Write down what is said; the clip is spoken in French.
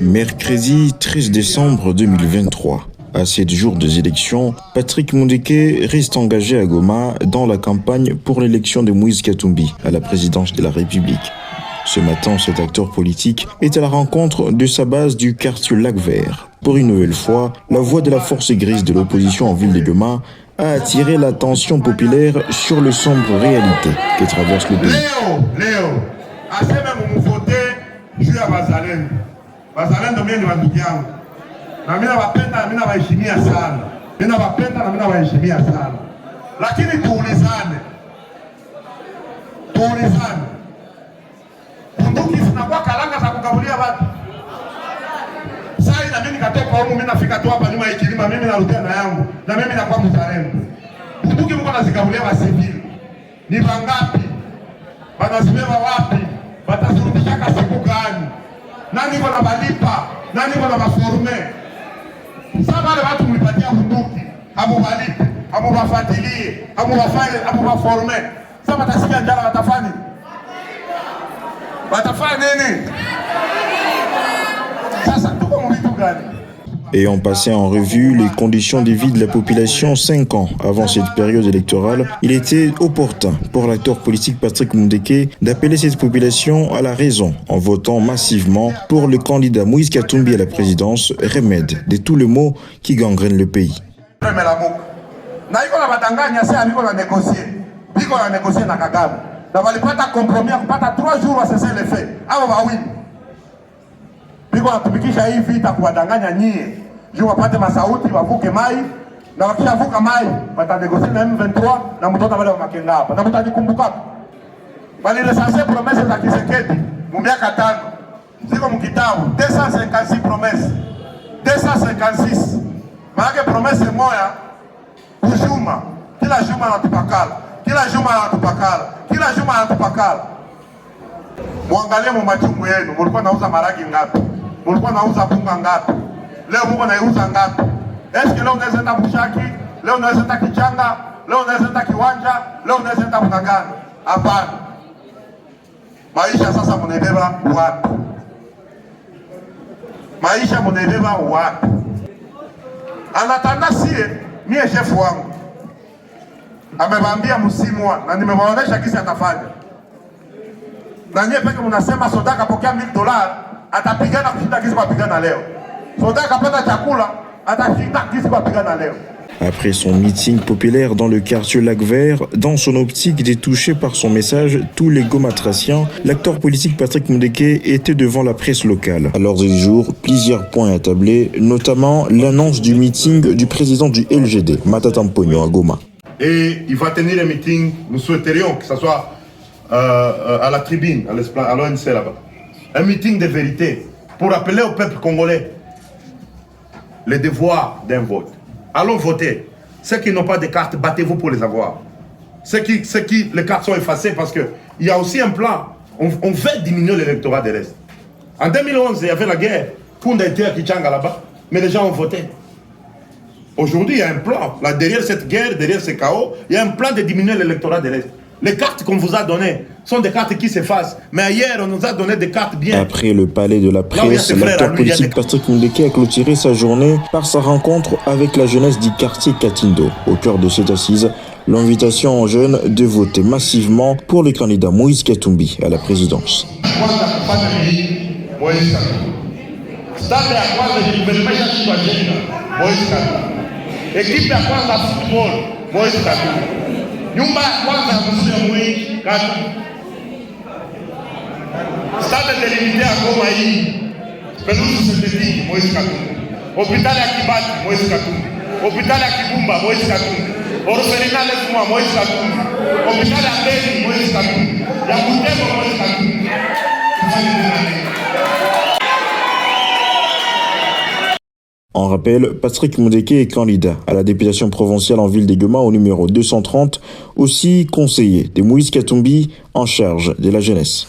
Mercredi 13 décembre 2023. À 7 jours des élections, Patrick Mundeke reste engagé à Goma dans la campagne pour l'élection de Moïse Katumbi à la présidence de la République. Ce matin, cet acteur politique est à la rencontre de sa base du quartier Lac-Vert. Pour une nouvelle fois, la voix de la force grise de l'opposition en ville de Goma a attiré l'attention populaire sur le sombre réalité que traverse le pays. Léo, assez même vous votez, je suis à Bazalène. Bazalène de bien de yangu. Na mina wapenda na mina waheshimia sana. Mina wapenda na mina waheshimia sana. Lakini tuulizane. Bunduki zinakuwa kalanga za kugabulia watu. Sasa na mimi nikatoka huko mimi nafika tu hapa nyuma ya kilima mimi narudia na yangu. Na mimi nakuwa mzalendo. Bunduki mko nazigabulia wa civil. Ni wangapi? Banazibeba wapi? Batazurudisha siku gani? Nani kuna balipa? Nani kuna baforme? Sasa wale watu mlipatia bunduki, hamubalipe, hamubafuatilie, hamubaforme. Sasa watasikia njala watafanya? Watafanya nini? Sasa tuko mwitu gani? Ayant passé en revue les conditions de vie de la population 5 ans avant cette période électorale, il était opportun pour l'acteur politique Patrick Mundeke d'appeler cette population à la raison en votant massivement pour le candidat Moïse Katumbi à la présidence, remède de tous les maux qui gangrènent le pays. Je wapate masauti wavuke mai na wakishavuka mai watanegosia na M23 na mtoto wale wa Makenga hapa na mtajikumbuka bali ile sasa promesse za Kisekedi mu miaka 5 ziko mkitabu 256 promesse 256 maana promesse moja kujuma kila juma anatupakala kila juma anatupakala. Muangalie mu machungu yenu, mlikuwa nauza maragi ngapi? Mlikuwa nauza bunga ngapi? Leo Mungu anaiuza ngapi? Eske leo unaweza enda Bushaki? Leo unaweza enda Kichanga? Leo unaweza enda Kiwanja? Leo unaweza enda Bunagana? Hapana. Maisha sasa mnaibeba wapi? Maisha mnaibeba wapi? Anatanda sie, mie chef wangu amebambia msimu na nimewaonesha kisi atafanya. Na nyie peke mnasema soda kapokea $1000 atapigana kushinda kisi kapigana leo. Après son meeting populaire dans le quartier Lac-Vert, dans son optique de toucher par son message tous les gomatraciens, l'acteur politique Patrick Mundeke était devant la presse locale. À l'ordre du jour, plusieurs points attablés, notamment l'annonce du meeting du président du LGD, Matata Mponyo à Goma. Et il va tenir un meeting, nous souhaiterions que ce soit à la tribune, à l'ONC là-bas. Un meeting de vérité pour rappeler au peuple congolais le devoir d'un vote. Allons voter. Ceux qui n'ont pas de cartes, battez-vous pour les avoir. Ceux qui les cartes sont effacées parce qu'il y a aussi un plan. On veut diminuer l'électorat de l'Est. En 2011, il y avait la guerre. Kunda était à Kichanga là-bas, mais les gens ont voté. Aujourd'hui, il y a un plan. Là, derrière cette guerre, derrière ce chaos, il y a un plan de diminuer l'électorat de l'Est. Les cartes qu'on vous a données sont des cartes qui s'effacent. Mais hier, on nous a donné des cartes bien. Après le palais de la presse, l'acteur politique Patrick Mundeke a clôturé sa journée par sa rencontre avec la jeunesse du quartier Katindo. Au cœur de cette assise, l'invitation aux jeunes de voter massivement pour le candidat Moïse Katumbi à la présidence. Nyumba ya kwanza kusia Moïse Katumbi. Stade délimité à Goma hii. Pelouse synthétique Moïse Katumbi. Hôpital ya Kibati Moïse Katumbi. Hôpital ya Kibumba Moïse Katumbi. Orphelinat Lekuma Moïse Katumbi. Hôpital ya Beni Moïse Katumbi. Ya Butembo Moïse Katumbi. En rappel, Patrick Mundeke est candidat à la députation provinciale en ville de Goma au numéro 230, aussi conseiller de Moïse Katumbi en charge de la jeunesse.